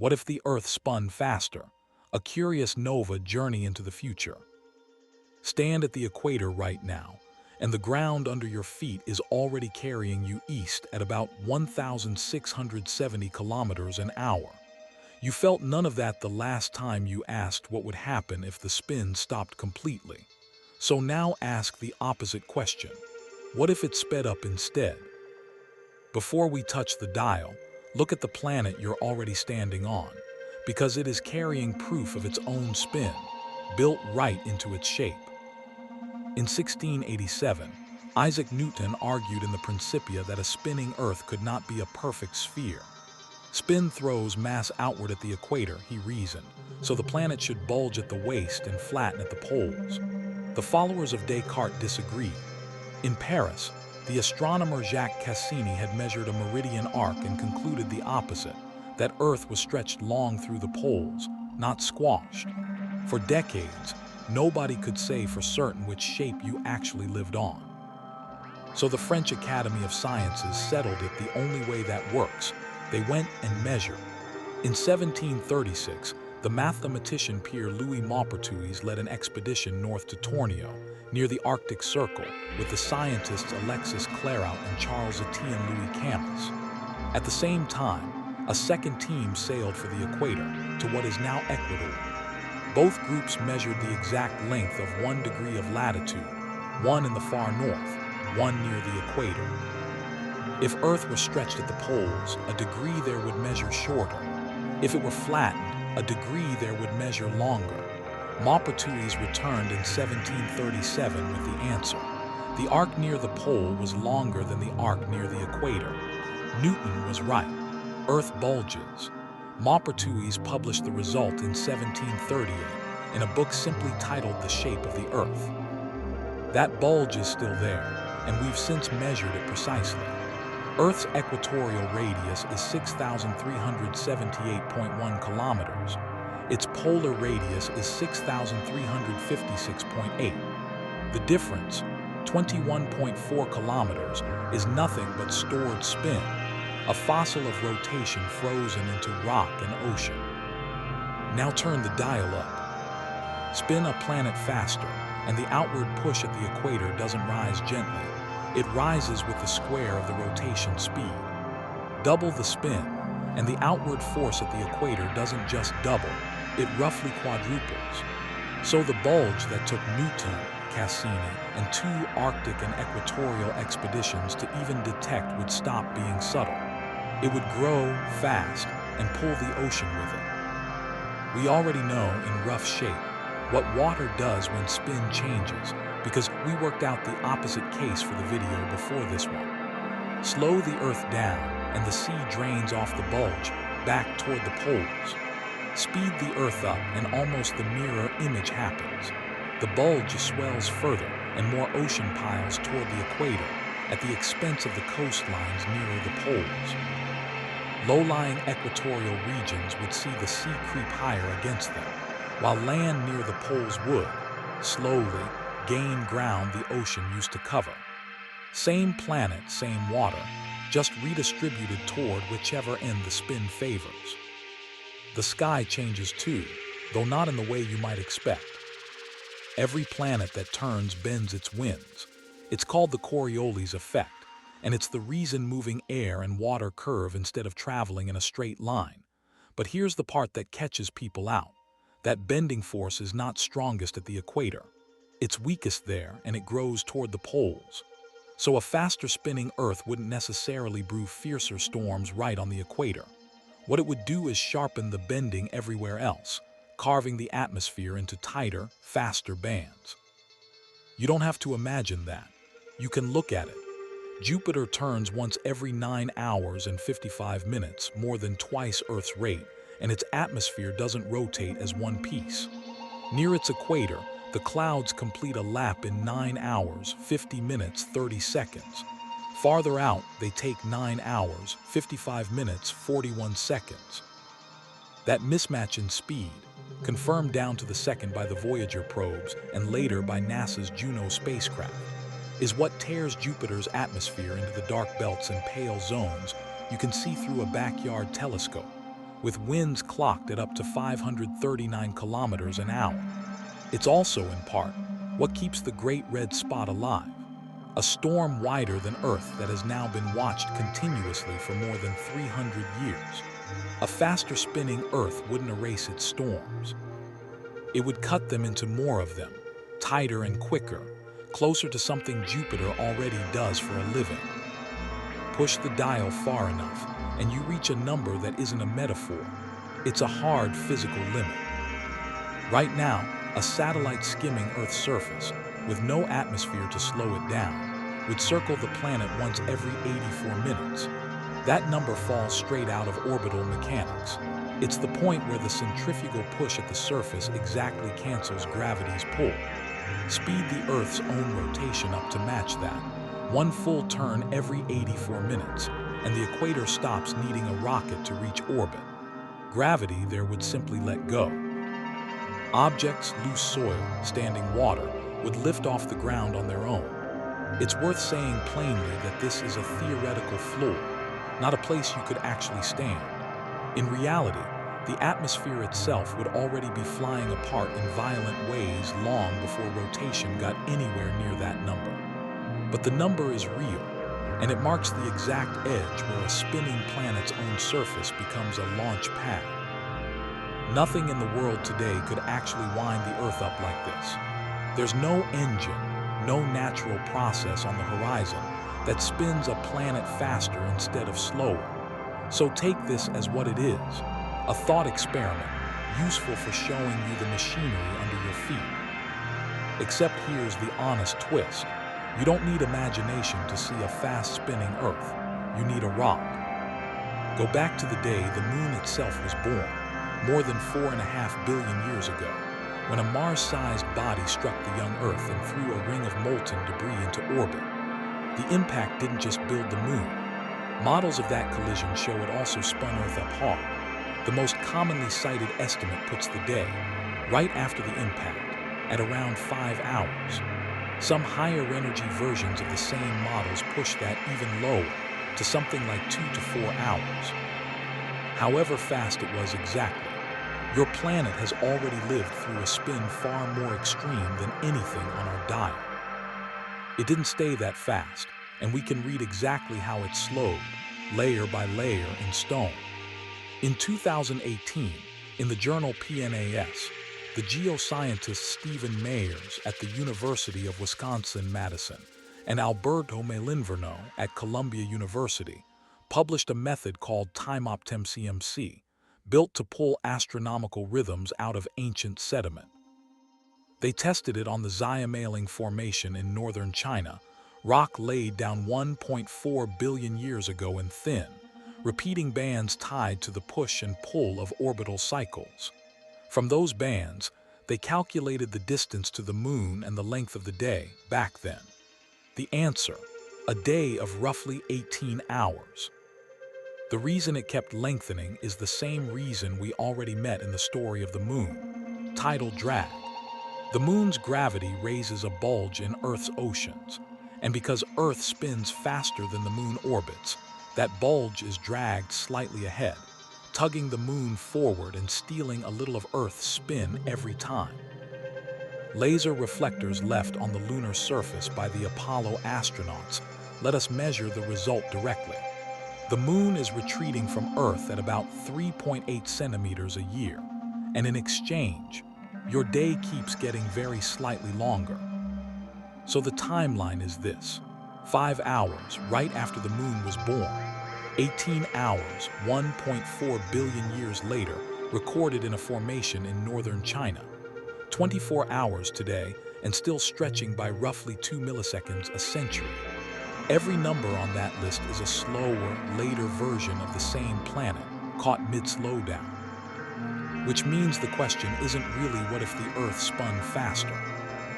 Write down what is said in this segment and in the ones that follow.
What if the Earth spun faster? A curious nova journey into the future. Stand at the equator right now, and the ground under your feet is already carrying you east at about 1,670 kilometers an hour. You felt none of that the last time you asked what would happen if the spin stopped completely. So now ask the opposite question. What if it sped up instead? Before we touch the dial, look at the planet you're already standing on, because it is carrying proof of its own spin, built right into its shape. In 1687, Isaac Newton argued in the Principia that a spinning Earth could not be a perfect sphere. Spin throws mass outward at the equator, he reasoned, so the planet should bulge at the waist and flatten at the poles. The followers of Descartes disagreed. In Paris, the astronomer Jacques Cassini had measured a meridian arc and concluded the opposite, that Earth was stretched long through the poles, not squashed. For decades, nobody could say for certain which shape you actually lived on. So the French Academy of Sciences settled it the only way that works. They went and measured. In 1736, the mathematician Pierre Louis Maupertuis led an expedition north to Torneo, near the Arctic Circle, with the scientists Alexis Clairaut and Charles Etienne Louis Camus. At the same time, a second team sailed for the equator, to what is now Ecuador. Both groups measured the exact length of 1 degree of latitude, one in the far north, one near the equator. If Earth were stretched at the poles, a degree there would measure shorter. If it were flattened, a degree there would measure longer. Maupertuis returned in 1737 with the answer. The arc near the pole was longer than the arc near the equator. Newton was right. Earth bulges. Maupertuis published the result in 1738 in a book simply titled The Shape of the Earth. That bulge is still there, and we've since measured it precisely. Earth's equatorial radius is 6,378.1 kilometers. Its polar radius is 6,356.8. The difference, 21.4 kilometers, is nothing but stored spin, a fossil of rotation frozen into rock and ocean. Now turn the dial up. Spin a planet faster, and the outward push at the equator doesn't rise gently. It rises with the square of the rotation speed. Double the spin, and the outward force at the equator doesn't just double, it roughly quadruples. So the bulge that took Newton, Cassini, and 2 Arctic and equatorial expeditions to even detect would stop being subtle. It would grow fast and pull the ocean with it. We already know in rough shape what water does when spin changes, because we worked out the opposite case for the video before this one. Slow the Earth down, and the sea drains off the bulge, back toward the poles. Speed the Earth up, and almost the mirror image happens. The bulge swells further, and more ocean piles toward the equator, at the expense of the coastlines nearer the poles. Low-lying equatorial regions would see the sea creep higher against them, while land near the poles would, slowly, gain ground the ocean used to cover. Same planet, same water, just redistributed toward whichever end the spin favors. The sky changes too, though not in the way you might expect. Every planet that turns bends its winds. It's called the Coriolis effect, and it's the reason moving air and water curve instead of traveling in a straight line. But here's the part that catches people out. That bending force is not strongest at the equator. It's weakest there, and it grows toward the poles. So a faster spinning Earth wouldn't necessarily brew fiercer storms right on the equator. What it would do is sharpen the bending everywhere else, carving the atmosphere into tighter, faster bands. You don't have to imagine that. You can look at it. Jupiter turns once every 9 hours and 55 minutes, more than twice Earth's rate, and its atmosphere doesn't rotate as one piece. Near its equator, the clouds complete a lap in 9 hours, 50 minutes, 30 seconds. Farther out, they take 9 hours, 55 minutes, 41 seconds. That mismatch in speed, confirmed down to the second by the Voyager probes and later by NASA's Juno spacecraft, is what tears Jupiter's atmosphere into the dark belts and pale zones you can see through a backyard telescope. with winds clocked at up to 539 kilometers an hour. It's also, in part, what keeps the Great Red Spot alive, a storm wider than Earth that has now been watched continuously for more than 300 years. A faster spinning Earth wouldn't erase its storms. It would cut them into more of them, tighter and quicker, closer to something Jupiter already does for a living. Push the dial far enough, and you reach a number that isn't a metaphor. It's a hard physical limit. Right now, a satellite skimming Earth's surface, with no atmosphere to slow it down, would circle the planet once every 84 minutes. That number falls straight out of orbital mechanics. It's the point where the centrifugal push at the surface exactly cancels gravity's pull. Speed the Earth's own rotation up to match that. One full turn every 84 minutes, and the equator stops needing a rocket to reach orbit. Gravity there would simply let go. Objects, loose soil, standing water, would lift off the ground on their own. It's worth saying plainly that this is a theoretical floor, not a place you could actually stand. In reality, the atmosphere itself would already be flying apart in violent ways long before rotation got anywhere near that number. But the number is real, and it marks the exact edge where a spinning planet's own surface becomes a launch pad. Nothing in the world today could actually wind the Earth up like this. There's no engine, no natural process on the horizon that spins a planet faster instead of slower. So take this as what it is, a thought experiment, useful for showing you the machinery under your feet. Except here's the honest twist. You don't need imagination to see a fast-spinning Earth. You need a rock. Go back to the day the Moon itself was born, more than 4.5 billion years ago, when a Mars-sized body struck the young Earth and threw a ring of molten debris into orbit. The impact didn't just build the Moon. Models of that collision show it also spun Earth up hard. The most commonly cited estimate puts the day, right after the impact, at around 5 hours. Some higher energy versions of the same models push that even lower, to something like 2 to 4 hours. However fast it was exactly, your planet has already lived through a spin far more extreme than anything on our dial. It didn't stay that fast, and we can read exactly how it slowed, layer by layer in stone. In 2018, in the journal PNAS, the geoscientists Stephen Mayers at the University of Wisconsin-Madison and Alberto Malinverno at Columbia University published a method called time-optimum-CMC, built to pull astronomical rhythms out of ancient sediment. They tested it on the Xiaomaling Formation in northern China, rock laid down 1.4 billion years ago in thin, repeating bands tied to the push and pull of orbital cycles. From those bands, they calculated the distance to the Moon and the length of the day back then. The answer, a day of roughly 18 hours. The reason it kept lengthening is the same reason we already met in the story of the Moon: tidal drag. The Moon's gravity raises a bulge in Earth's oceans, and because Earth spins faster than the Moon orbits, that bulge is dragged slightly ahead, tugging the Moon forward and stealing a little of Earth's spin every time. Laser reflectors left on the lunar surface by the Apollo astronauts let us measure the result directly. The Moon is retreating from Earth at about 3.8 centimeters a year, and in exchange, your day keeps getting very slightly longer. So the timeline is this: 5 hours right after the Moon was born, 18 hours, 1.4 billion years later, recorded in a formation in northern China, 24 hours today, and still stretching by roughly 2 milliseconds a century. Every number on that list is a slower, later version of the same planet, caught mid-slowdown. Which means the question isn't really what if the Earth spun faster.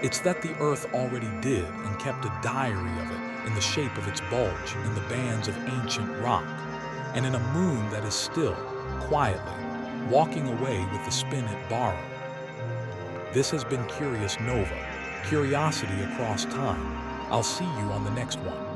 It's that the Earth already did and kept a diary of it in the shape of its bulge in the bands of ancient rock, and in a Moon that is still, quietly, walking away with the spin it borrowed. This has been Curious Nova, curiosity across time. I'll see you on the next one.